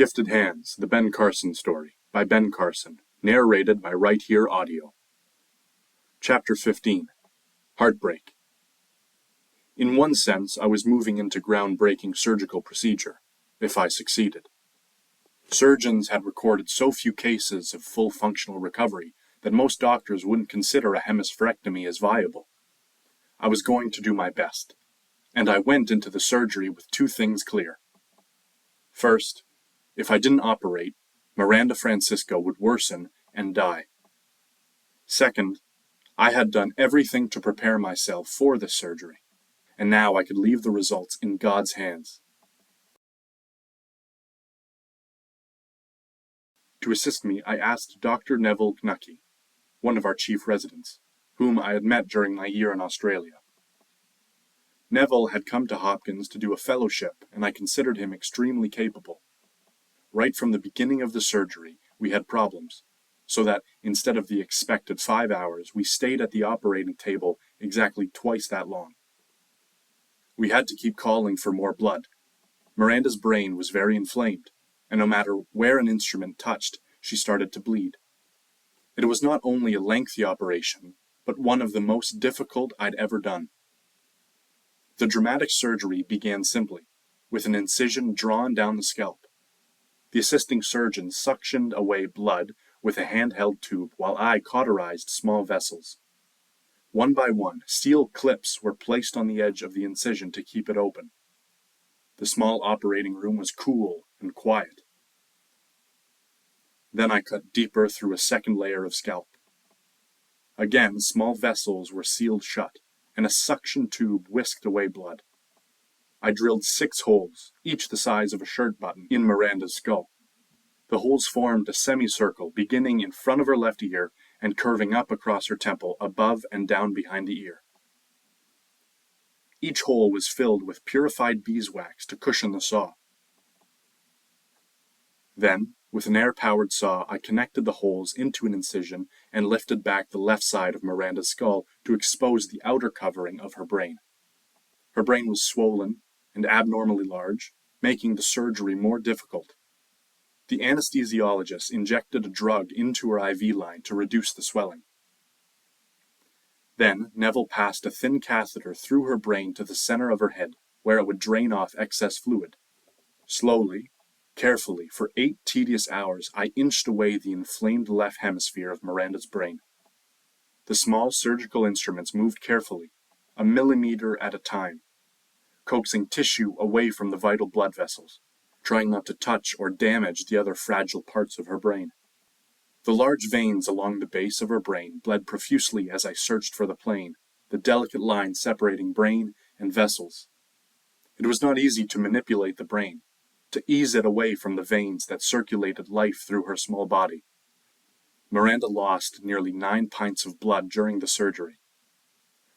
Gifted Hands, The Ben Carson Story, by Ben Carson, narrated by Right Here Audio. Chapter 15. Heartbreak. In one sense, I was moving into groundbreaking surgical procedure, if I succeeded. Surgeons had recorded so few cases of full functional recovery that most doctors wouldn't consider a hemispherectomy as viable. I was going to do my best, and I went into the surgery with two things clear. First, if I didn't operate, Miranda Francisco would worsen and die. Second, I had done everything to prepare myself for this surgery, and now I could leave the results in God's hands. To assist me, I asked Dr. Neville Knuckey, one of our chief residents, whom I had met during my year in Australia. Neville had come to Hopkins to do a fellowship, and I considered him extremely capable. Right from the beginning of the surgery, we had problems, so that instead of the expected 5 hours, we stayed at the operating table exactly twice that long. We had to keep calling for more blood. Miranda's brain was very inflamed, and no matter where an instrument touched, she started to bleed. It was not only a lengthy operation, but one of the most difficult I'd ever done. The dramatic surgery began simply, with an incision drawn down the scalp. The assisting surgeon suctioned away blood with a handheld tube while I cauterized small vessels. One by one, steel clips were placed on the edge of the incision to keep it open. The small operating room was cool and quiet. Then I cut deeper through a second layer of scalp. Again, small vessels were sealed shut, and a suction tube whisked away blood. I drilled 6 holes, each the size of a shirt button, in Miranda's skull. The holes formed a semicircle beginning in front of her left ear and curving up across her temple, above and down behind the ear. Each hole was filled with purified beeswax to cushion the saw. Then, with an air-powered saw, I connected the holes into an incision and lifted back the left side of Miranda's skull to expose the outer covering of her brain. Her brain was swollen and abnormally large, making the surgery more difficult. The anesthesiologist injected a drug into her IV line to reduce the swelling. Then, Neville passed a thin catheter through her brain to the center of her head, where it would drain off excess fluid. Slowly, carefully, for 8 tedious hours, I inched away the inflamed left hemisphere of Miranda's brain. The small surgical instruments moved carefully, a millimeter at a time, coaxing tissue away from the vital blood vessels, trying not to touch or damage the other fragile parts of her brain. The large veins along the base of her brain bled profusely as I searched for the plane, the delicate line separating brain and vessels. It was not easy to manipulate the brain, to ease it away from the veins that circulated life through her small body. Miranda lost nearly 9 pints of blood during the surgery.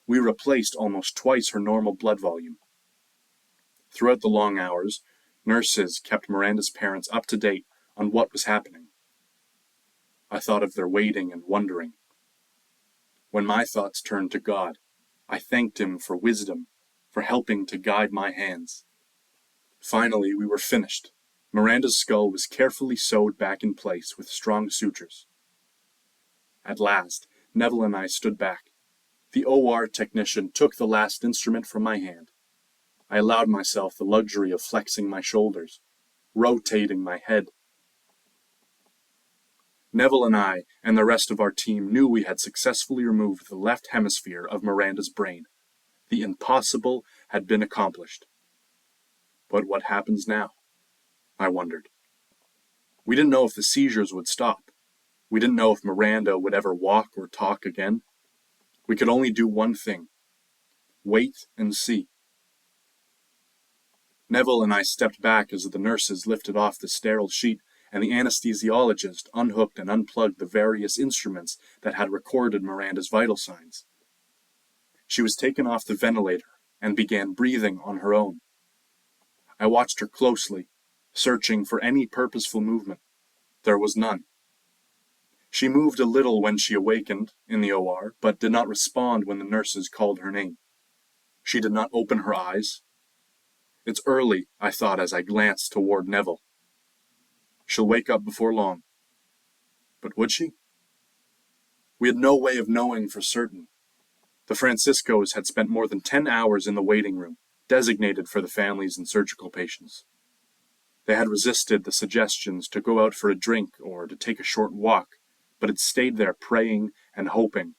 We replaced almost twice her normal blood volume. Throughout the long hours, nurses kept Miranda's parents up to date on what was happening. I thought of their waiting and wondering. When my thoughts turned to God, I thanked Him for wisdom, for helping to guide my hands. Finally, we were finished. Miranda's skull was carefully sewed back in place with strong sutures. At last, Neville and I stood back. The OR technician took the last instrument from my hand. I allowed myself the luxury of flexing my shoulders, rotating my head. Neville and I and the rest of our team knew we had successfully removed the left hemisphere of Miranda's brain. The impossible had been accomplished. But what happens now? I wondered. We didn't know if the seizures would stop. We didn't know if Miranda would ever walk or talk again. We could only do one thing: wait and see. Neville and I stepped back as the nurses lifted off the sterile sheet and the anesthesiologist unhooked and unplugged the various instruments that had recorded Miranda's vital signs. She was taken off the ventilator and began breathing on her own. I watched her closely, searching for any purposeful movement. There was none. She moved a little when she awakened in the OR, but did not respond when the nurses called her name. She did not open her eyes. It's early, I thought as I glanced toward Neville. She'll wake up before long. But would she? We had no way of knowing for certain. The Franciscos had spent more than 10 hours in the waiting room, designated for the families and surgical patients. They had resisted the suggestions to go out for a drink or to take a short walk, but had stayed there praying and hoping.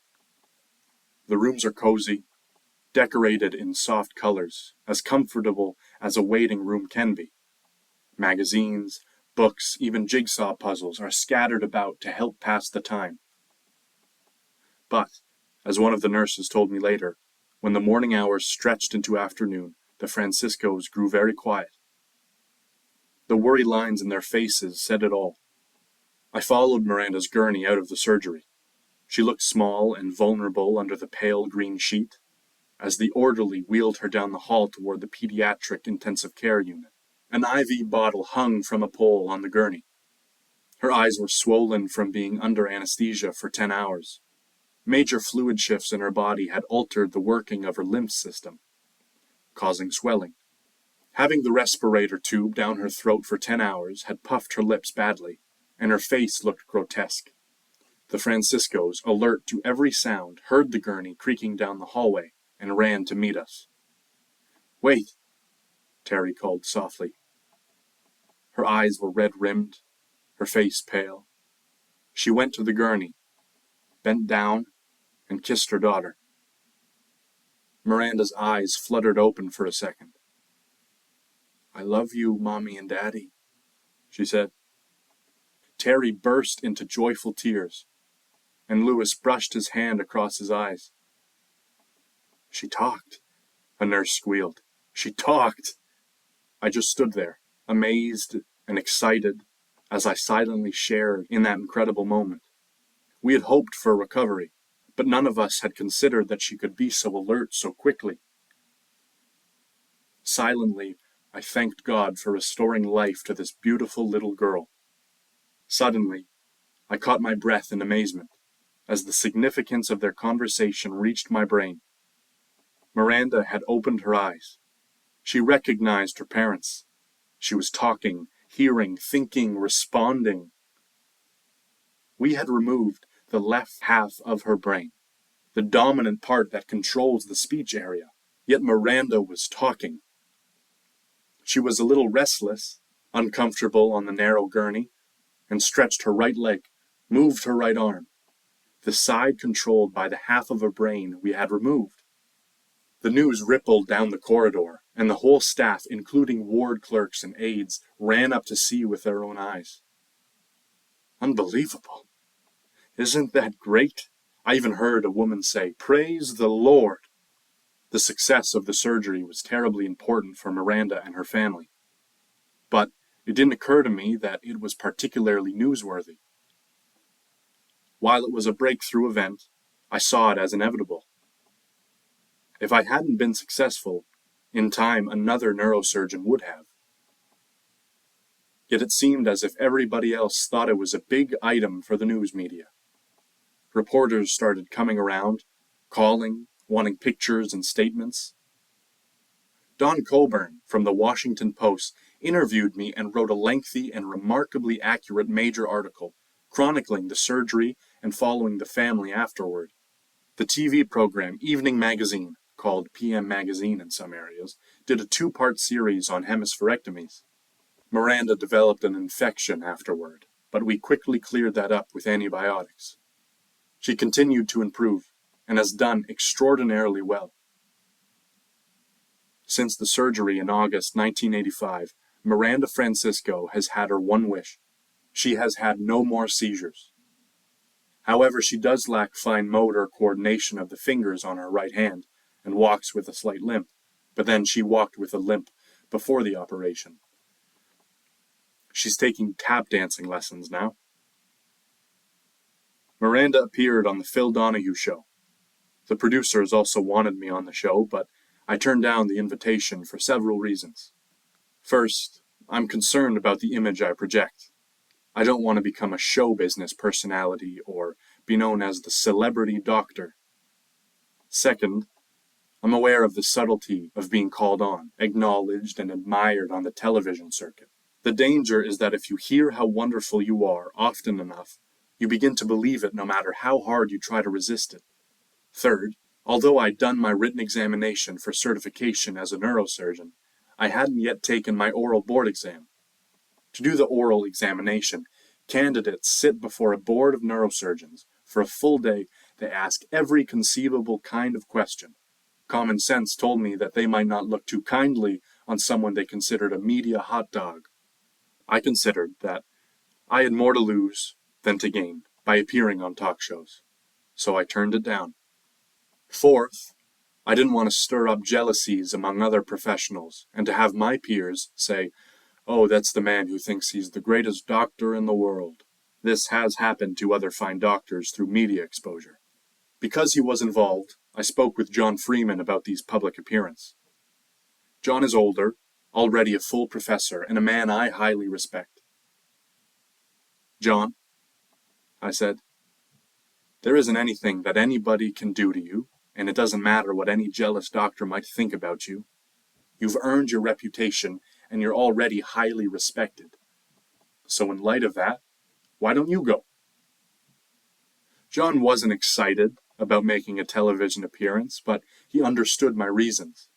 The rooms are cozy, decorated in soft colors, as comfortable as a waiting room can be. Magazines, books, even jigsaw puzzles are scattered about to help pass the time. But, as one of the nurses told me later, when the morning hours stretched into afternoon, the Franciscos grew very quiet. The worry lines in their faces said it all. I followed Miranda's gurney out of the surgery. She looked small and vulnerable under the pale green sheet, as the orderly wheeled her down the hall toward the pediatric intensive care unit. An IV bottle hung from a pole on the gurney. Her eyes were swollen from being under anesthesia for 10 hours. Major fluid shifts in her body had altered the working of her lymph system, causing swelling. Having the respirator tube down her throat for 10 hours had puffed her lips badly, and her face looked grotesque. The Franciscos, alert to every sound, heard the gurney creaking down the hallway and ran to meet us. "Wait," Terry called softly. Her eyes were red-rimmed, her face pale. She went to the gurney, bent down, and kissed her daughter. Miranda's eyes fluttered open for a second. "I love you, Mommy and Daddy," she said. Terry burst into joyful tears, and Louis brushed his hand across his eyes. "She talked," a nurse squealed. "She talked!" I just stood there, amazed and excited, as I silently shared in that incredible moment. We had hoped for recovery, but none of us had considered that she could be so alert so quickly. Silently, I thanked God for restoring life to this beautiful little girl. Suddenly, I caught my breath in amazement, as the significance of their conversation reached my brain. Miranda had opened her eyes. She recognized her parents. She was talking, hearing, thinking, responding. We had removed the left half of her brain, the dominant part that controls the speech area, yet Miranda was talking. She was a little restless, uncomfortable on the narrow gurney, and stretched her right leg, moved her right arm, the side controlled by the half of her brain we had removed. The news rippled down the corridor, and the whole staff, including ward clerks and aides, ran up to see with their own eyes. Unbelievable. Isn't that great? I even heard a woman say, "Praise the Lord." The success of the surgery was terribly important for Miranda and her family. But it didn't occur to me that it was particularly newsworthy. While it was a breakthrough event, I saw it as inevitable. If I hadn't been successful, in time another neurosurgeon would have. Yet it seemed as if everybody else thought it was a big item for the news media. Reporters started coming around, calling, wanting pictures and statements. Don Coburn from the Washington Post interviewed me and wrote a lengthy and remarkably accurate major article, chronicling the surgery and following the family afterward. The TV program Evening Magazine, called PM Magazine in some areas, did a 2-part series on hemispherectomies. Miranda developed an infection afterward, but we quickly cleared that up with antibiotics. She continued to improve, and has done extraordinarily well. Since the surgery in August 1985, Miranda Francisco has had her one wish. She has had no more seizures. However, she does lack fine motor coordination of the fingers on her right hand, and walks with a slight limp, but then she walked with a limp before the operation. She's taking tap dancing lessons now. Miranda appeared on the Phil Donahue Show. The producers also wanted me on the show, but I turned down the invitation for several reasons. First, I'm concerned about the image I project. I don't want to become a show business personality or be known as the celebrity doctor. Second, I'm aware of the subtlety of being called on, acknowledged, and admired on the television circuit. The danger is that if you hear how wonderful you are often enough, you begin to believe it no matter how hard you try to resist it. Third, although I'd done my written examination for certification as a neurosurgeon, I hadn't yet taken my oral board exam. To do the oral examination, candidates sit before a board of neurosurgeons. For a full day, they ask every conceivable kind of question. Common sense told me that they might not look too kindly on someone they considered a media hot dog. I considered that I had more to lose than to gain by appearing on talk shows, so I turned it down. Fourth, I didn't want to stir up jealousies among other professionals and to have my peers say, "Oh, that's the man who thinks he's the greatest doctor in the world." This has happened to other fine doctors through media exposure. Because he was involved, I spoke with John Freeman about these public appearances. John is older, already a full professor, and a man I highly respect. "John," I said, "there isn't anything that anybody can do to you, and it doesn't matter what any jealous doctor might think about you. You've earned your reputation, and you're already highly respected. So in light of that, why don't you go?" John wasn't excited about making a television appearance, but he understood my reasons.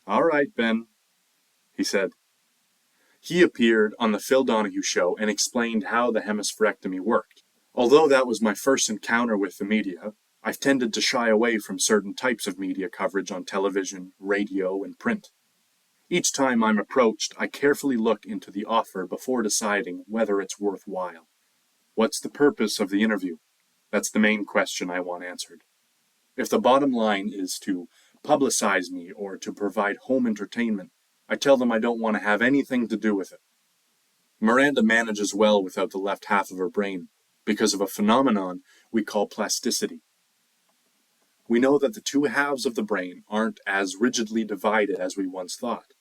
"All right, Ben," he said. He appeared on the Phil Donahue Show and explained how the hemispherectomy worked. Although that was my first encounter with the media, I've tended to shy away from certain types of media coverage on television, radio, and print. Each time I'm approached, I carefully look into the offer before deciding whether it's worthwhile. What's the purpose of the interview? That's the main question I want answered. If the bottom line is to publicize me or to provide home entertainment, I tell them I don't want to have anything to do with it. Miranda manages well without the left half of her brain because of a phenomenon we call plasticity. We know that the two halves of the brain aren't as rigidly divided as we once thought.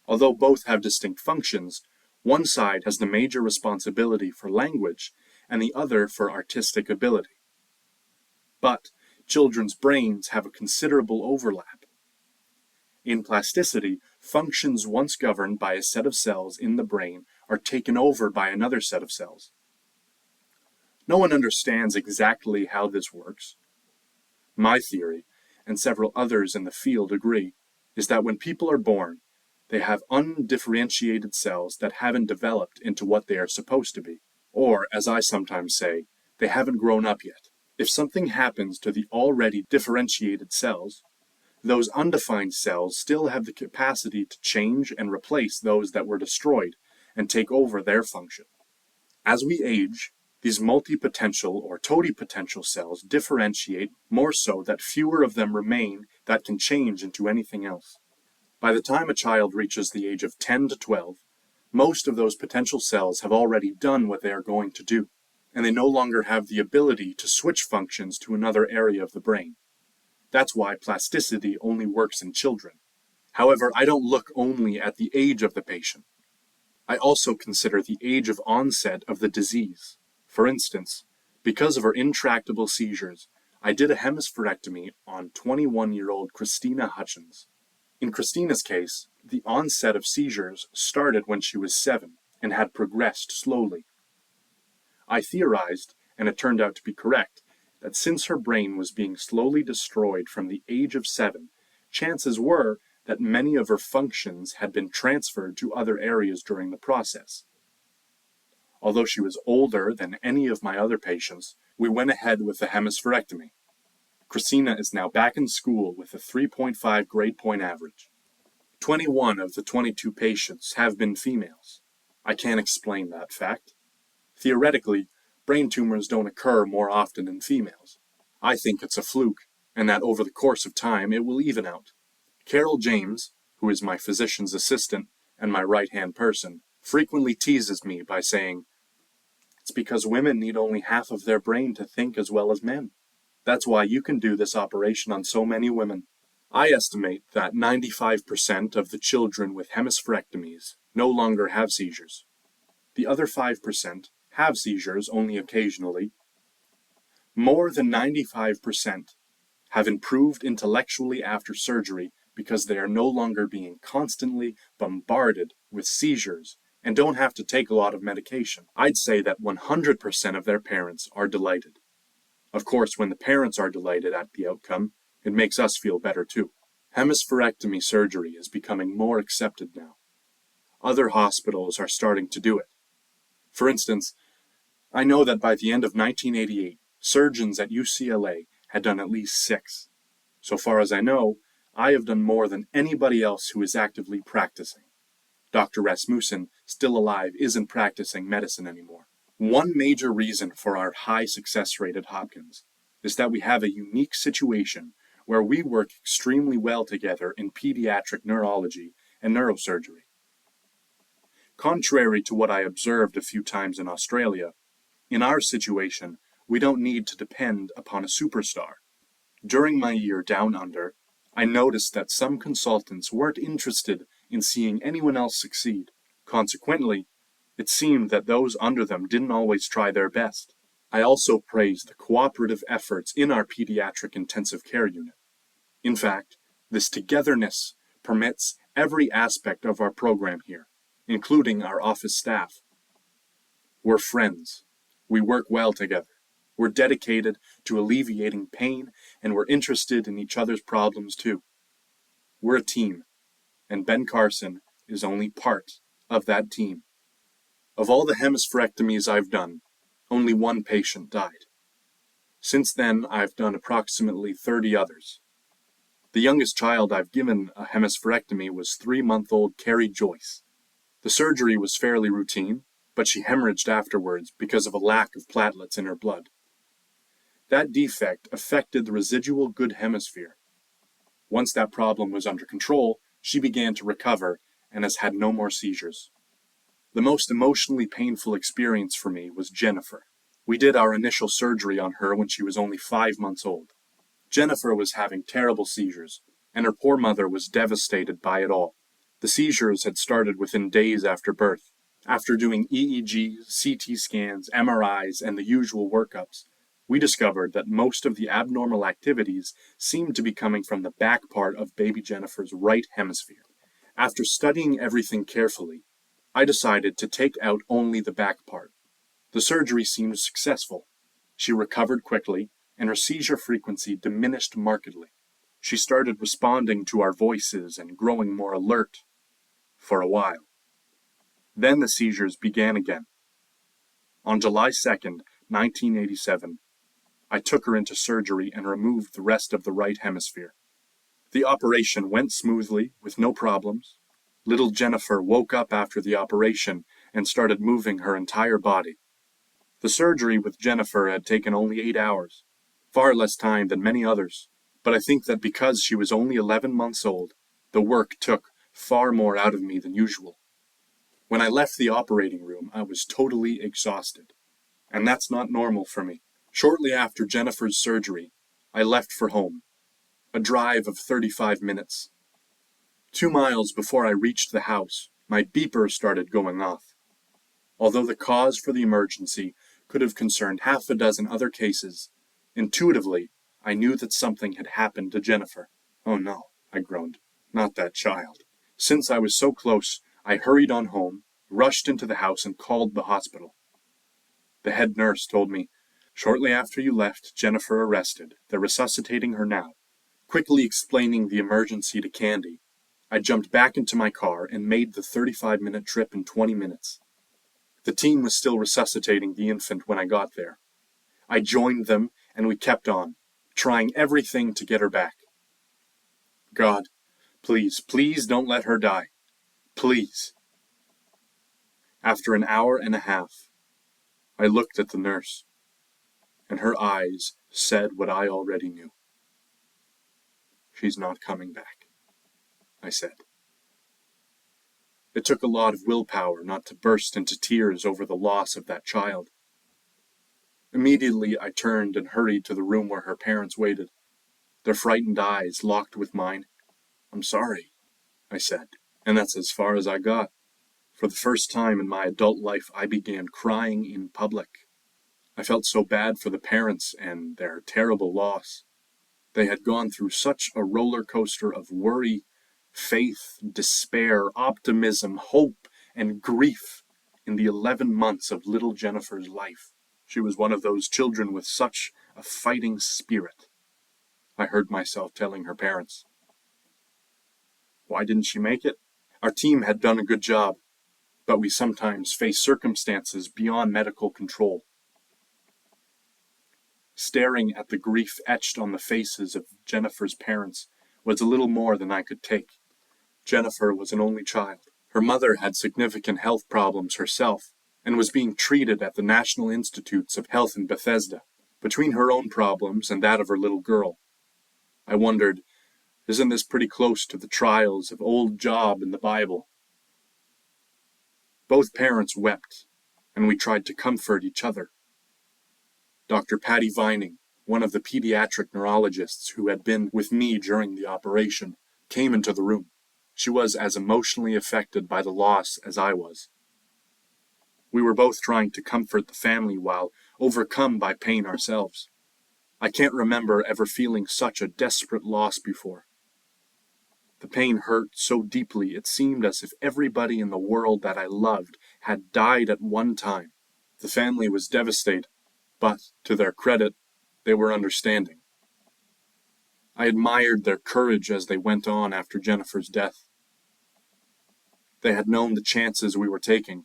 Although both have distinct functions, one side has the major responsibility for language and the other for artistic ability. But children's brains have a considerable overlap. In plasticity, functions once governed by a set of cells in the brain are taken over by another set of cells. No one understands exactly how this works. My theory, and several others in the field agree, is that when people are born, they have undifferentiated cells that haven't developed into what they are supposed to be. Or, as I sometimes say, they haven't grown up yet. If something happens to the already differentiated cells, those undefined cells still have the capacity to change and replace those that were destroyed and take over their function. As we age, these multipotential or totipotential cells differentiate more so that fewer of them remain that can change into anything else. By the time a child reaches the age of 10 to 12, most of those potential cells have already done what they are going to do, and they no longer have the ability to switch functions to another area of the brain. That's why plasticity only works in children. However, I don't look only at the age of the patient. I also consider the age of onset of the disease. For instance, because of her intractable seizures, I did a hemispherectomy on 21-year-old Christina Hutchins. In Christina's case, the onset of seizures started when she was 7 and had progressed slowly. I theorized, and it turned out to be correct, that since her brain was being slowly destroyed from the age of 7, chances were that many of her functions had been transferred to other areas during the process. Although she was older than any of my other patients, we went ahead with the hemispherectomy. Christina is now back in school with a 3.5 grade point average. 21 of the 22 patients have been females. I can't explain that fact. Theoretically, brain tumors don't occur more often in females. I think it's a fluke, and that over the course of time it will even out. Carol James, who is my physician's assistant and my right-hand person, frequently teases me by saying, "It's because women need only half of their brain to think as well as men. That's why you can do this operation on so many women." I estimate that 95% of the children with hemispherectomies no longer have seizures. The other 5% have seizures only occasionally. More than 95% have improved intellectually after surgery because they are no longer being constantly bombarded with seizures, and don't have to take a lot of medication. I'd say that 100% of their parents are delighted. Of course, when the parents are delighted at the outcome, it makes us feel better too. Hemispherectomy surgery is becoming more accepted now. Other hospitals are starting to do it. For instance, I know that by the end of 1988, surgeons at UCLA had done at least 6. So far as I know, I have done more than anybody else who is actively practicing. Dr. Rasmussen, still alive, isn't practicing medicine anymore. One major reason for our high success rate at Hopkins is that we have a unique situation where we work extremely well together in pediatric neurology and neurosurgery. Contrary to what I observed a few times in Australia, in our situation, we don't need to depend upon a superstar. During my year down under, I noticed that some consultants weren't interested in seeing anyone else succeed. Consequently, it seemed that those under them didn't always try their best. I also praised the cooperative efforts in our pediatric intensive care unit. In fact, this togetherness permits every aspect of our program here, including our office staff. We're friends. We work well together. We're dedicated to alleviating pain, and we're interested in each other's problems too. We're a team, and Ben Carson is only part of that team. Of all the hemispherectomies I've done, only one patient died. Since then, I've done approximately 30 others. The youngest child I've given a hemispherectomy was 3-month-old Carrie Joyce. The surgery was fairly routine, but she hemorrhaged afterwards because of a lack of platelets in her blood. That defect affected the residual good hemisphere. Once that problem was under control, she began to recover and has had no more seizures. The most emotionally painful experience for me was Jennifer. We did our initial surgery on her when she was only 5 months old. Jennifer was having terrible seizures, and her poor mother was devastated by it all. The seizures had started within days after birth. After doing EEGs, CT scans, MRIs, and the usual workups, we discovered that most of the abnormal activities seemed to be coming from the back part of baby Jennifer's right hemisphere. After studying everything carefully, I decided to take out only the back part. The surgery seemed successful. She recovered quickly, and her seizure frequency diminished markedly. She started responding to our voices and growing more alert for a while. Then the seizures began again. On July 2nd, 1987, I took her into surgery and removed the rest of the right hemisphere. The operation went smoothly, with no problems. Little Jennifer woke up after the operation and started moving her entire body. The surgery with Jennifer had taken only 8 hours, far less time than many others, but I think that because she was only 11 months old, the work took far more out of me than usual. When I left the operating room, I was totally exhausted, and that's not normal for me. Shortly after Jennifer's surgery, I left for home, a drive of 35 minutes. 2 miles before I reached the house, my beeper started going off. Although the cause for the emergency could have concerned half a dozen other cases, intuitively, I knew that something had happened to Jennifer. "Oh no," I groaned. "Not that child." Since I was so close, I hurried on home, rushed into the house, and called the hospital. The head nurse told me, "Shortly after you left, Jennifer arrested. They're resuscitating her now." Quickly explaining the emergency to Candy, I jumped back into my car and made the 35-minute trip in 20 minutes. The team was still resuscitating the infant when I got there. I joined them, and we kept on, trying everything to get her back. God, please, please don't let her die. Please. After an hour and a half, I looked at the nurse, and her eyes said what I already knew. "She's not coming back," I said. It took a lot of willpower not to burst into tears over the loss of that child. Immediately I turned and hurried to the room where her parents waited, their frightened eyes locked with mine. "I'm sorry," I said, and that's as far as I got. For the first time in my adult life, I began crying in public. I felt so bad for the parents and their terrible loss. They had gone through such a roller coaster of worry faith, despair, optimism, hope, and grief in the 11 months of little Jennifer's life. She was one of those children with such a fighting spirit. I heard myself telling her parents. Why didn't she make it? Our team had done a good job, but we sometimes face circumstances beyond medical control. Staring at the grief etched on the faces of Jennifer's parents was a little more than I could take. Jennifer was an only child. Her mother had significant health problems herself and was being treated at the National Institutes of Health in Bethesda. Between her own problems and that of her little girl, I wondered, isn't this pretty close to the trials of old Job in the Bible? Both parents wept, and we tried to comfort each other. Dr. Patty Vining, one of the pediatric neurologists who had been with me during the operation, came into the room. She was as emotionally affected by the loss as I was. We were both trying to comfort the family while overcome by pain ourselves. I can't remember ever feeling such a desperate loss before. The pain hurt so deeply it seemed as if everybody in the world that I loved had died at one time. The family was devastated, but, to their credit, they were understanding. I admired their courage as they went on after Jennifer's death. They had known the chances we were taking.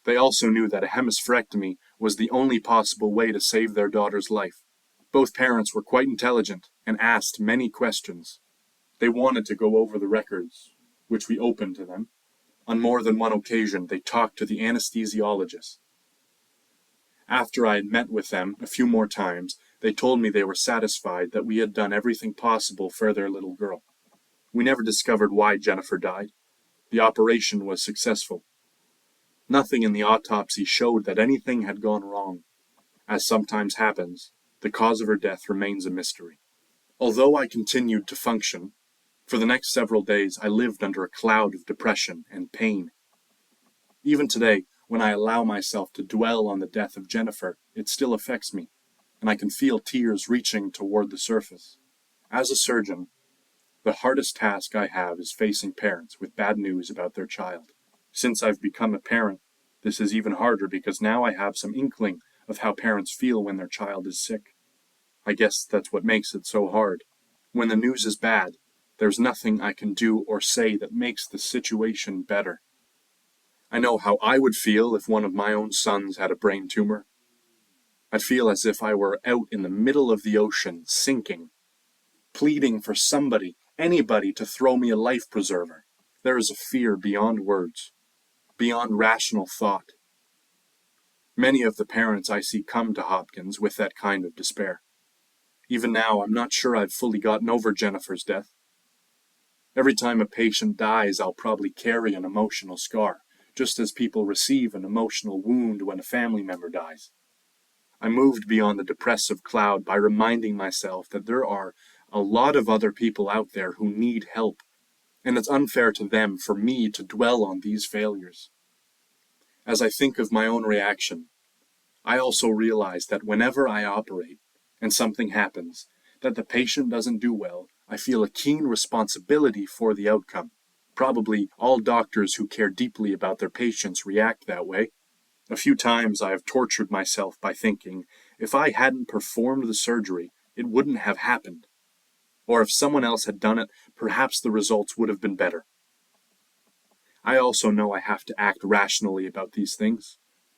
They also knew that a hemispherectomy was the only possible way to save their daughter's life. Both parents were quite intelligent and asked many questions. They wanted to go over the records, which we opened to them. On more than one occasion, they talked to the anesthesiologist. After I had met with them a few more times, they told me they were satisfied that we had done everything possible for their little girl. We never discovered why Jennifer died. The operation was successful. Nothing in the autopsy showed that anything had gone wrong. As sometimes happens, the cause of her death remains a mystery. Although I continued to function, for the next several days I lived under a cloud of depression and pain. Even today, when I allow myself to dwell on the death of Jennifer, it still affects me, and I can feel tears reaching toward the surface. As a surgeon, the hardest task I have is facing parents with bad news about their child. Since I've become a parent, this is even harder because now I have some inkling of how parents feel when their child is sick. I guess that's what makes it so hard. When the news is bad, there's nothing I can do or say that makes the situation better. I know how I would feel if one of my own sons had a brain tumor. I'd feel as if I were out in the middle of the ocean, sinking, pleading for somebody, anybody to throw me a life preserver. There is a fear beyond words, beyond rational thought. Many of the parents I see come to Hopkins with that kind of despair. Even now, I'm not sure I've fully gotten over Jennifer's death. Every time a patient dies, I'll probably carry an emotional scar, just as people receive an emotional wound when a family member dies. I moved beyond the depressive cloud by reminding myself that there are a lot of other people out there who need help, and it's unfair to them for me to dwell on these failures. As I think of my own reaction, I also realize that whenever I operate and something happens, that the patient doesn't do well, I feel a keen responsibility for the outcome. Probably all doctors who care deeply about their patients react that way. A few times I have tortured myself by thinking, if I hadn't performed the surgery, it wouldn't have happened. Or if someone else had done it, perhaps the results would have been better. I also know I have to act rationally about these things.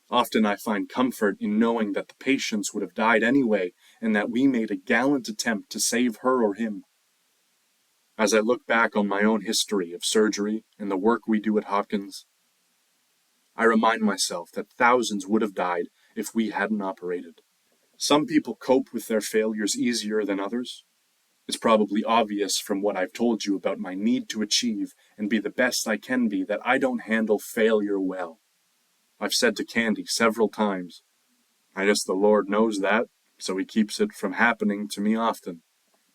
Often I find comfort in knowing that the patients would have died anyway, and that we made a gallant attempt to save her or him. As I look back on my own history of surgery and the work we do at Hopkins, I remind myself that thousands would have died if we hadn't operated. Some people cope with their failures easier than others. It's probably obvious from what I've told you about my need to achieve and be the best I can be that I don't handle failure well. I've said to Candy several times, I guess the Lord knows that, so he keeps it from happening to me often.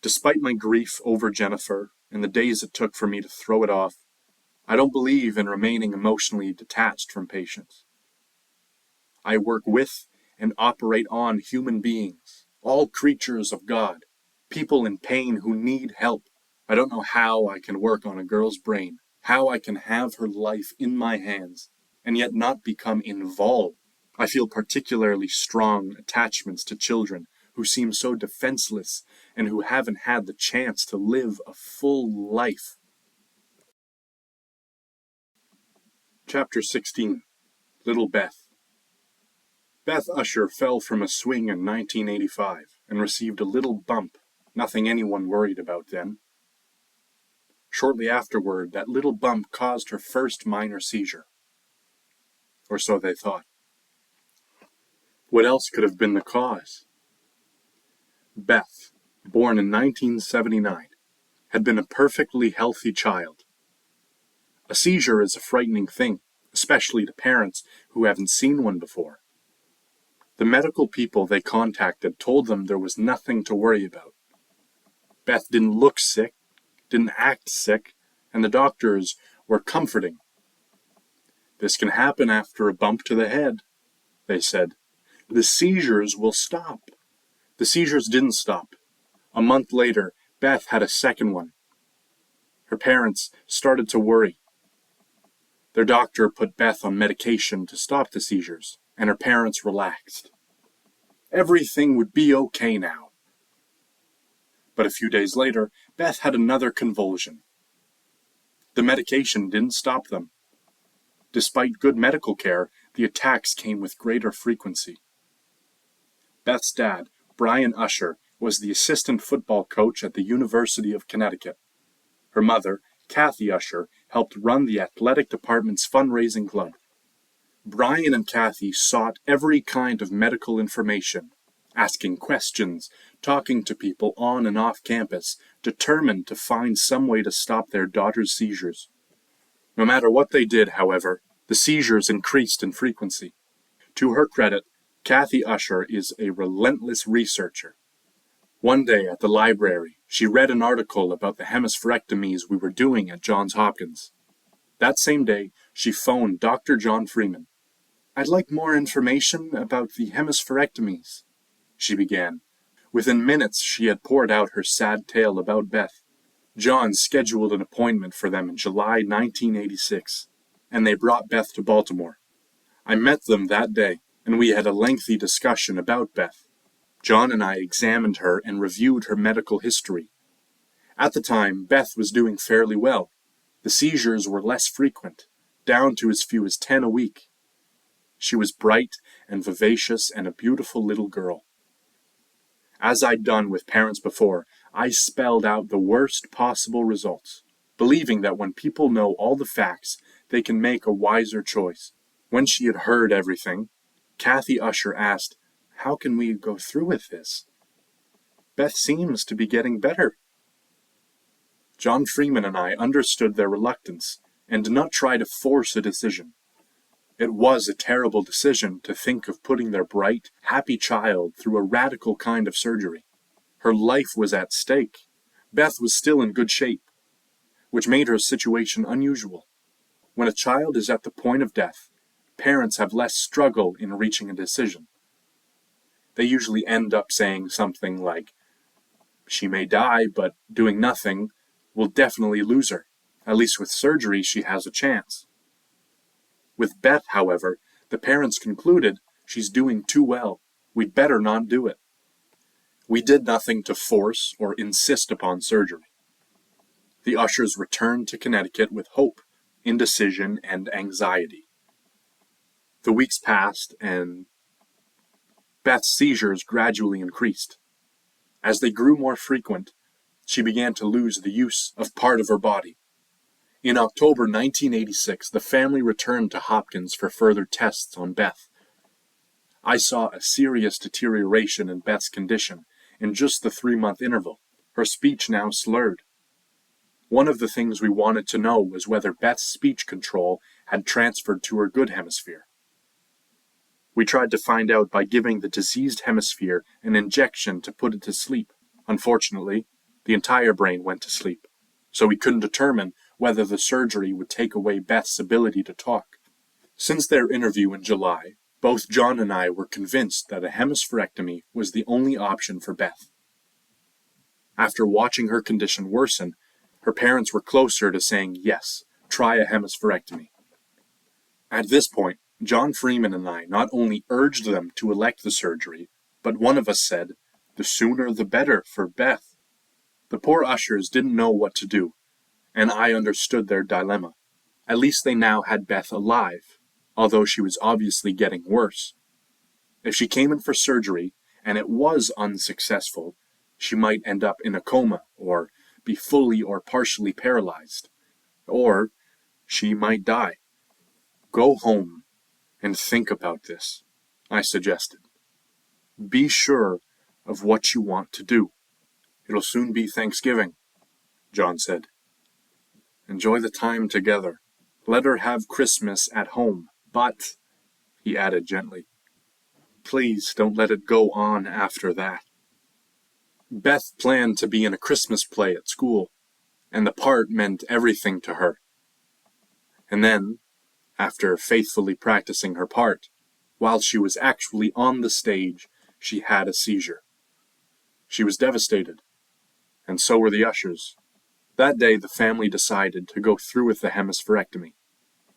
Despite my grief over Jennifer and the days it took for me to throw it off, I don't believe in remaining emotionally detached from patients. I work with and operate on human beings, all creatures of God, people in pain who need help. I don't know how I can work on a girl's brain, how I can have her life in my hands, and yet not become involved. I feel particularly strong attachments to children who seem so defenseless and who haven't had the chance to live a full life. Chapter 16. Little Beth. Beth Usher fell from a swing in 1985 and received a little bump, nothing anyone worried about then. Shortly afterward, that little bump caused her first minor seizure. Or so they thought. What else could have been the cause? Beth, born in 1979, had been a perfectly healthy child. A seizure is a frightening thing, especially to parents who haven't seen one before. The medical people they contacted told them there was nothing to worry about. Beth didn't look sick, didn't act sick, and the doctors were comforting. This can happen after a bump to the head, they said. The seizures will stop. The seizures didn't stop. A month later, Beth had a second one. Her parents started to worry. Their doctor put Beth on medication to stop the seizures, and her parents relaxed. Everything would be okay now. But a few days later, Beth had another convulsion. The medication didn't stop them. Despite good medical care, the attacks came with greater frequency. Beth's dad, Brian Usher, was the assistant football coach at the University of Connecticut. Her mother, Kathy Usher, helped run the athletic department's fundraising club. Brian and Kathy sought every kind of medical information, asking questions, talking to people on and off campus, determined to find some way to stop their daughter's seizures. No matter what they did, however, the seizures increased in frequency. To her credit, Kathy Usher is a relentless researcher. One day at the library, she read an article about the hemispherectomies we were doing at Johns Hopkins. That same day, she phoned Dr. John Freeman. "I'd like more information about the hemispherectomies," she began. Within minutes, she had poured out her sad tale about Beth. John scheduled an appointment for them in July 1986, and they brought Beth to Baltimore. I met them that day, and we had a lengthy discussion about Beth. John and I examined her and reviewed her medical history. At the time, Beth was doing fairly well. The seizures were less frequent, down to as few as 10 a week. She was bright and vivacious and a beautiful little girl. As I'd done with parents before, I spelled out the worst possible results, believing that when people know all the facts, they can make a wiser choice. When she had heard everything, Kathy Usher asked, "How can we go through with this? Beth seems to be getting better." John Freeman and I understood their reluctance and did not try to force a decision. It was a terrible decision to think of putting their bright, happy child through a radical kind of surgery. Her life was at stake. Beth was still in good shape, which made her situation unusual. When a child is at the point of death, parents have less struggle in reaching a decision. They usually end up saying something like, "She may die, but doing nothing will definitely lose her. At least with surgery, she has a chance." With Beth, however, the parents concluded, "She's doing too well. We'd better not do it." We did nothing to force or insist upon surgery. The Ushers returned to Connecticut with hope, indecision, and anxiety. The weeks passed, and Beth's seizures gradually increased. As they grew more frequent, she began to lose the use of part of her body. In October 1986, the family returned to Hopkins for further tests on Beth. I saw a serious deterioration in Beth's condition in just the 3-month interval, her speech now slurred. One of the things we wanted to know was whether Beth's speech control had transferred to her good hemisphere. We tried to find out by giving the diseased hemisphere an injection to put it to sleep. Unfortunately, the entire brain went to sleep, so we couldn't determine whether the surgery would take away Beth's ability to talk. Since their interview in July, both John and I were convinced that a hemispherectomy was the only option for Beth. After watching her condition worsen, Her parents were closer to saying yes, try a hemispherectomy. At this point, John Freeman and I not only urged them to elect the surgery, but one of us said, the sooner the better for Beth. The poor ushers didn't know what to do, and I understood their dilemma. At least they now had Beth alive, although she was obviously getting worse. If she came in for surgery, and it was unsuccessful, she might end up in a coma, or be fully or partially paralyzed. Or she might die. Go home and think about this, I suggested. Be sure of what you want to do. It'll soon be Thanksgiving, John said. Enjoy the time together. Let her have Christmas at home, but, he added gently, please don't let it go on after that. Beth planned to be in a Christmas play at school, and the part meant everything to her. And then, after faithfully practicing her part, while she was actually on the stage, she had a seizure. She was devastated, and so were the ushers. That day, the family decided to go through with the hemispherectomy.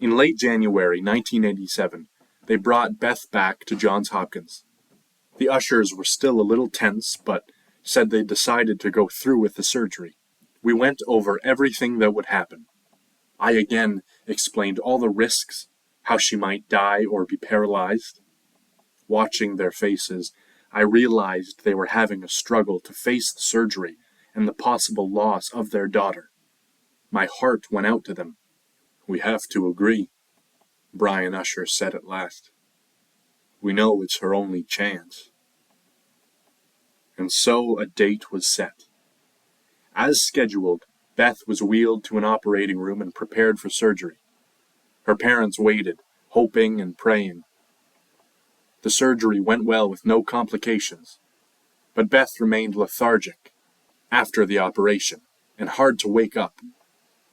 In late January 1987, they brought Beth back to Johns Hopkins. The ushers were still a little tense, but said they decided to go through with the surgery. We went over everything that would happen. I again explained all the risks, how she might die or be paralyzed. Watching their faces, I realized they were having a struggle to face the surgery and the possible loss of their daughter. My heart went out to them. We have to agree, Brian Usher said at last. We know it's her only chance. And so a date was set. As scheduled, Beth was wheeled to an operating room and prepared for surgery. Her parents waited, hoping and praying. The surgery went well with no complications, but Beth remained lethargic after the operation and hard to wake up.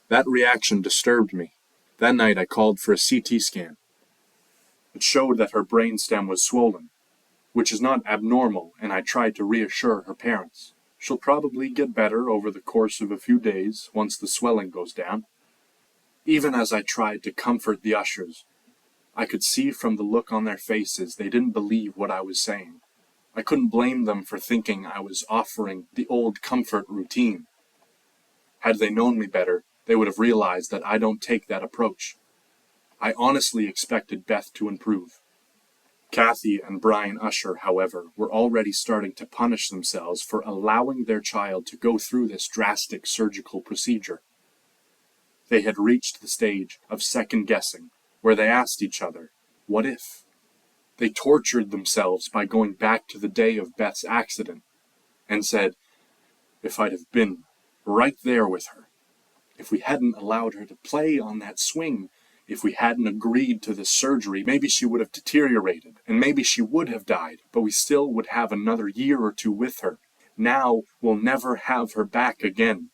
That reaction disturbed me. That night I called for a CT scan. It showed that her brainstem was swollen, which is not abnormal, and I tried to reassure her parents. She'll probably get better over the course of a few days once the swelling goes down. Even as I tried to comfort the ushers, I could see from the look on their faces they didn't believe what I was saying. I couldn't blame them for thinking I was offering the old comfort routine. Had they known me better, they would have realized that I don't take that approach. I honestly expected Beth to improve. Kathy and Brian Usher, however, were already starting to punish themselves for allowing their child to go through this drastic surgical procedure. They had reached the stage of second-guessing, where they asked each other, what if? They tortured themselves by going back to the day of Beth's accident and said, if I'd have been right there with her, if we hadn't allowed her to play on that swing, if we hadn't agreed to this surgery, maybe she would have deteriorated, and maybe she would have died, but we still would have another year or two with her. Now we'll never have her back again.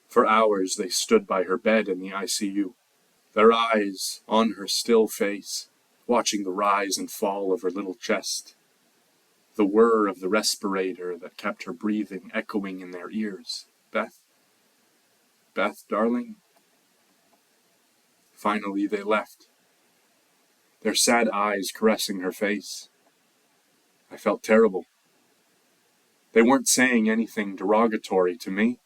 For hours they stood by her bed in the ICU, their eyes on her still face, watching the rise and fall of her little chest, the whir of the respirator that kept her breathing echoing in their ears. Beth? Beth, darling? Finally they left, their sad eyes caressing her face. I felt terrible. They weren't saying anything derogatory to me,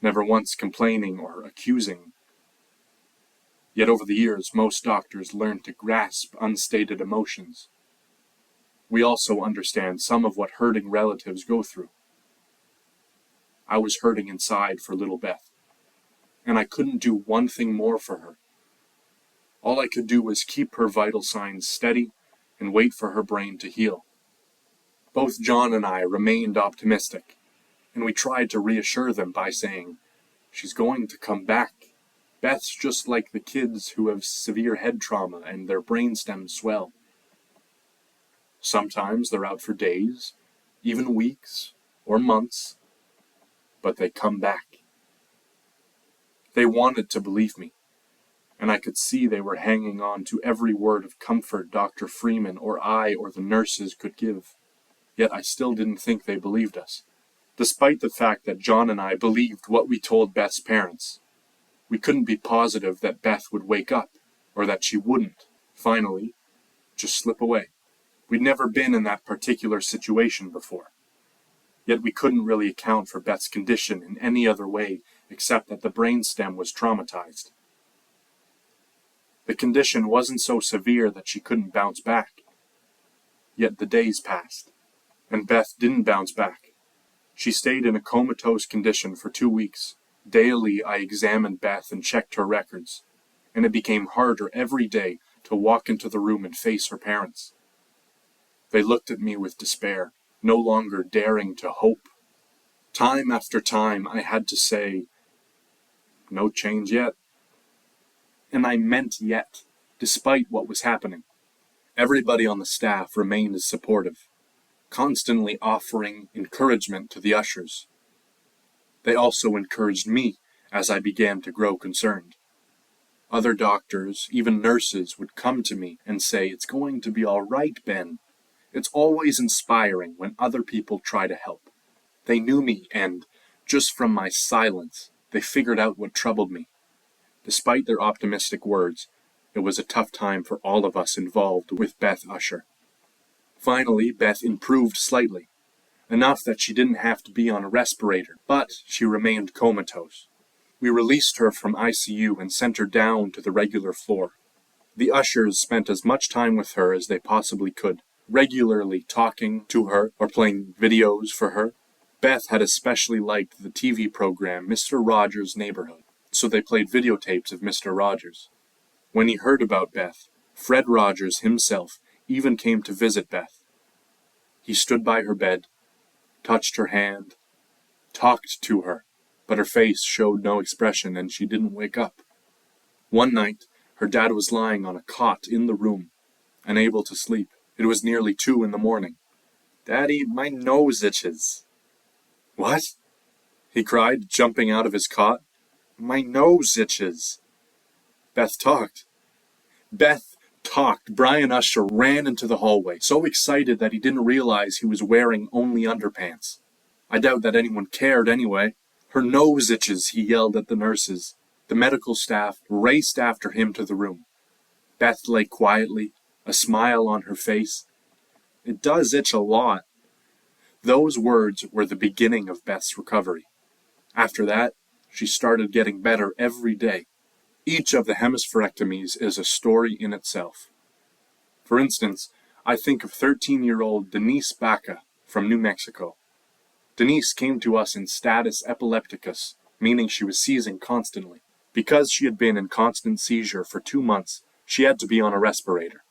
never once complaining or accusing. Yet over the years, most doctors learned to grasp unstated emotions. We also understand some of what hurting relatives go through. I was hurting inside for little Beth, and I couldn't do one thing more for her. All I could do was keep her vital signs steady and wait for her brain to heal. Both John and I remained optimistic, and we tried to reassure them by saying, she's going to come back. Beth's just like the kids who have severe head trauma and their brainstems swell. Sometimes they're out for days, even weeks or months, but they come back. They wanted to believe me, and I could see they were hanging on to every word of comfort Dr. Freeman or I or the nurses could give. Yet I still didn't think they believed us. Despite the fact that John and I believed what we told Beth's parents, we couldn't be positive that Beth would wake up, or that she wouldn't, finally, just slip away. We'd never been in that particular situation before. Yet we couldn't really account for Beth's condition in any other way except that the brainstem was traumatized. The condition wasn't so severe that she couldn't bounce back. Yet the days passed, and Beth didn't bounce back. She stayed in a comatose condition for 2 weeks. Daily I examined Beth and checked her records, and it became harder every day to walk into the room and face her parents. They looked at me with despair, no longer daring to hope. Time after time I had to say, "No change yet." And I meant yet, despite what was happening. Everybody on the staff remained supportive, constantly offering encouragement to the ushers. They also encouraged me as I began to grow concerned. Other doctors, even nurses, would come to me and say, "It's going to be all right, Ben." It's always inspiring when other people try to help. They knew me, and, just from my silence, they figured out what troubled me. Despite their optimistic words, it was a tough time for all of us involved with Beth Usher. Finally, Beth improved slightly, enough that she didn't have to be on a respirator, but she remained comatose. We released her from ICU and sent her down to the regular floor. The ushers spent as much time with her as they possibly could, regularly talking to her or playing videos for her. Beth had especially liked the TV program Mr. Rogers' Neighborhood, so they played videotapes of Mr. Rogers. When he heard about Beth, Fred Rogers himself even came to visit Beth. He stood by her bed, touched her hand, talked to her, but her face showed no expression and she didn't wake up. One night, her dad was lying on a cot in the room, unable to sleep. It was nearly 2 a.m. "Daddy, my nose itches." "What?" he cried, jumping out of his cot. "My nose itches." Beth talked. Brian Usher ran into the hallway, so excited that he didn't realize he was wearing only underpants. I doubt that anyone cared anyway. "Her nose itches," he yelled at the nurses. The medical staff raced after him to the room. Beth lay quietly, a smile on her face. "It does itch a lot." Those words were the beginning of Beth's recovery. After that, she started getting better every day. Each of the hemispherectomies is a story in itself. For instance, I think of 13-year-old Denise Baca from New Mexico. Denise came to us in status epilepticus, meaning she was seizing constantly. Because she had been in constant seizure for 2 months, she had to be on a respirator.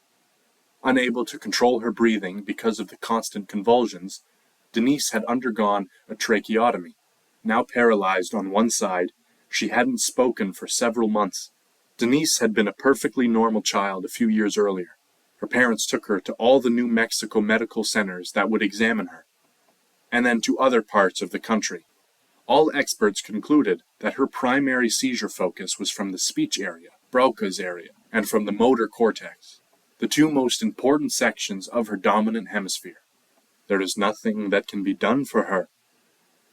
Unable to control her breathing because of the constant convulsions, Denise had undergone a tracheotomy. Now paralyzed on one side, she hadn't spoken for several months. Denise had been a perfectly normal child a few years earlier. Her parents took her to all the New Mexico medical centers that would examine her, and then to other parts of the country. All experts concluded that her primary seizure focus was from the speech area, Broca's area, and from the motor cortex, the 2 most important sections of her dominant hemisphere. "There is nothing that can be done for her,"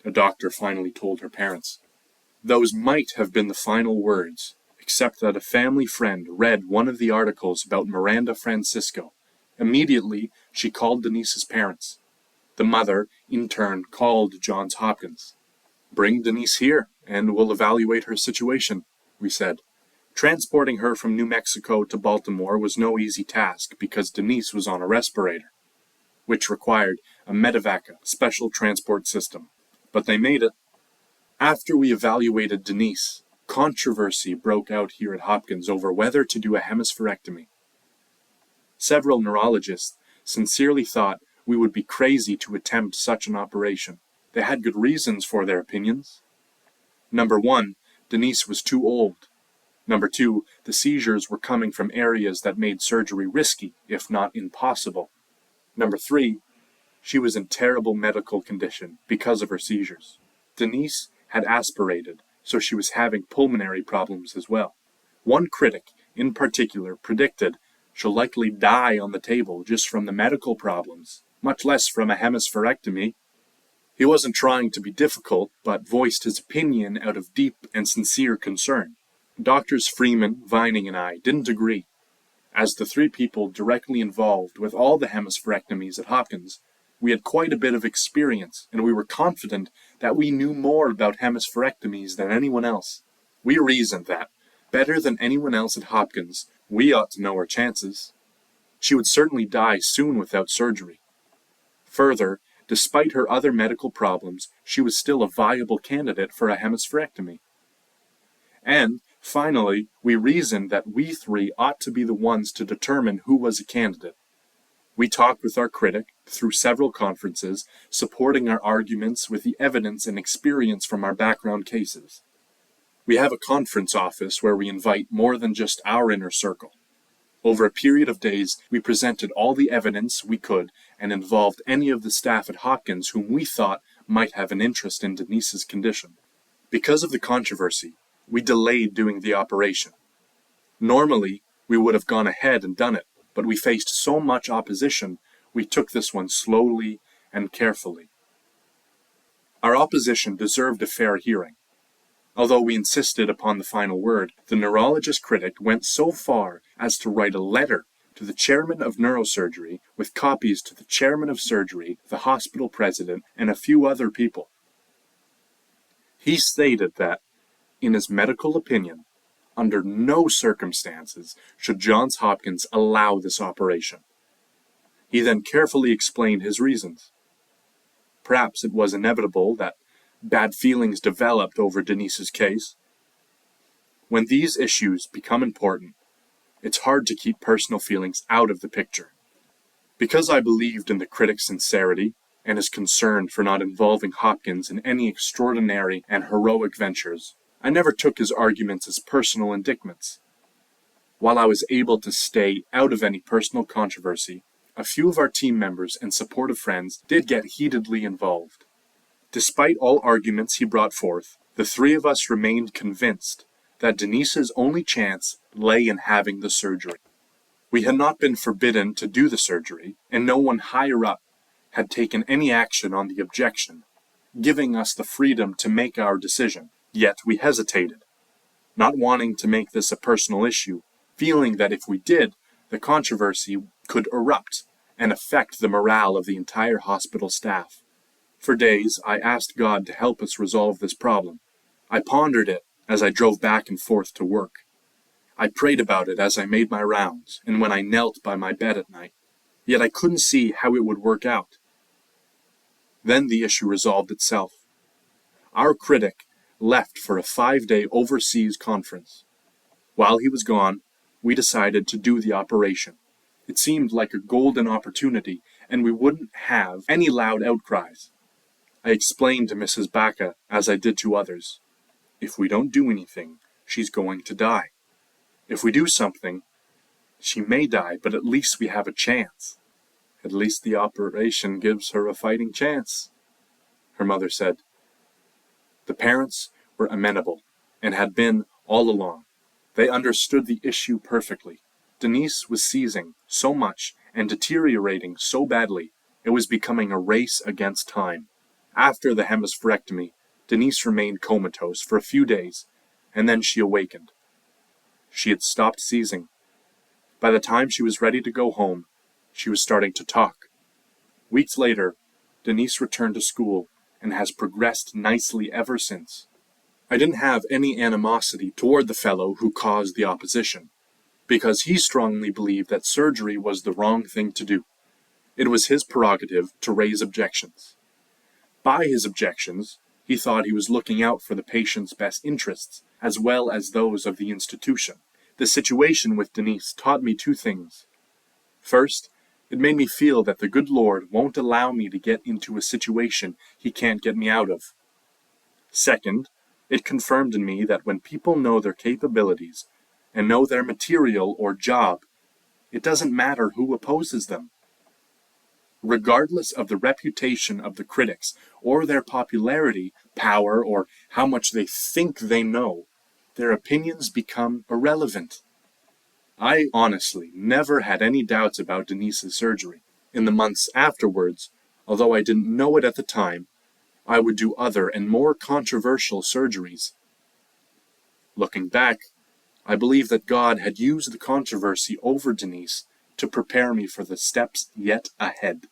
a doctor finally told her parents. Those might have been the final words, except that a family friend read one of the articles about Miranda Francisco. Immediately, she called Denise's parents. The mother, in turn, called Johns Hopkins. "Bring Denise here, and we'll evaluate her situation," we said. Transporting her from New Mexico to Baltimore was no easy task because Denise was on a respirator, which required a medevac, special transport system. But they made it. After we evaluated Denise, controversy broke out here at Hopkins over whether to do a hemispherectomy. Several neurologists sincerely thought we would be crazy to attempt such an operation. They had good reasons for their opinions. Number 1, Denise was too old. Number 2, the seizures were coming from areas that made surgery risky, if not impossible. Number 3, she was in terrible medical condition because of her seizures. Denise had aspirated, so she was having pulmonary problems as well. One critic, in particular, predicted she'll likely die on the table just from the medical problems, much less from a hemispherectomy. He wasn't trying to be difficult, but voiced his opinion out of deep and sincere concern. Doctors Freeman, Vining, and I didn't agree. As the three people directly involved with all the hemispherectomies at Hopkins, we had quite a bit of experience, and we were confident that we knew more about hemispherectomies than anyone else. We reasoned that, better than anyone else at Hopkins, we ought to know our chances. She would certainly die soon without surgery. Further, despite her other medical problems, she was still a viable candidate for a hemispherectomy. And, finally, we reasoned that we three ought to be the ones to determine who was a candidate. We talked with our critic through several conferences, supporting our arguments with the evidence and experience from our background cases. We have a conference office where we invite more than just our inner circle. Over a period of days, we presented all the evidence we could and involved any of the staff at Hopkins whom we thought might have an interest in Denise's condition. Because of the controversy, we delayed doing the operation. Normally, we would have gone ahead and done it, but we faced so much opposition, we took this one slowly and carefully. Our opposition deserved a fair hearing. Although we insisted upon the final word, the neurologist critic went so far as to write a letter to the chairman of neurosurgery with copies to the chairman of surgery, the hospital president, and a few other people. He stated that, in his medical opinion, under no circumstances should Johns Hopkins allow this operation. He then carefully explained his reasons. Perhaps it was inevitable that bad feelings developed over Denise's case. When these issues become important, it's hard to keep personal feelings out of the picture. Because I believed in the critic's sincerity and his concern for not involving Hopkins in any extraordinary and heroic ventures, I never took his arguments as personal indictments. While I was able to stay out of any personal controversy, a few of our team members and supportive friends did get heatedly involved. Despite all arguments he brought forth, the three of us remained convinced that Denise's only chance lay in having the surgery. We had not been forbidden to do the surgery, and no one higher up had taken any action on the objection, giving us the freedom to make our decision. Yet we hesitated, not wanting to make this a personal issue, feeling that if we did, the controversy could erupt and affect the morale of the entire hospital staff. For days, I asked God to help us resolve this problem. I pondered it as I drove back and forth to work. I prayed about it as I made my rounds and when I knelt by my bed at night. Yet I couldn't see how it would work out. Then the issue resolved itself. Our critic left for a 5-day overseas conference. While he was gone, we decided to do the operation. It seemed like a golden opportunity, and we wouldn't have any loud outcries. I explained to Mrs. Baca, as I did to others, if we don't do anything, she's going to die. If we do something, she may die, but at least we have a chance. At least the operation gives her a fighting chance, her mother said. The parents were amenable, and had been all along. They understood the issue perfectly. Denise was seizing so much and deteriorating so badly, it was becoming a race against time. After the hemispherectomy, Denise remained comatose for a few days, and then she awakened. She had stopped seizing. By the time she was ready to go home, she was starting to talk. Weeks later, Denise returned to school and has progressed nicely ever since. I didn't have any animosity toward the fellow who caused the opposition, because he strongly believed that surgery was the wrong thing to do. It was his prerogative to raise objections. By his objections, he thought he was looking out for the patient's best interests, as well as those of the institution. The situation with Denise taught me two things. First, it made me feel that the good Lord won't allow me to get into a situation he can't get me out of. Second, it confirmed in me that when people know their capabilities and know their material or job, it doesn't matter who opposes them. Regardless of the reputation of the critics or their popularity, power, or how much they think they know, their opinions become irrelevant. I honestly never had any doubts about Denise's surgery. In the months afterwards, although I didn't know it at the time, I would do other and more controversial surgeries. Looking back, I believe that God had used the controversy over Denise to prepare me for the steps yet ahead.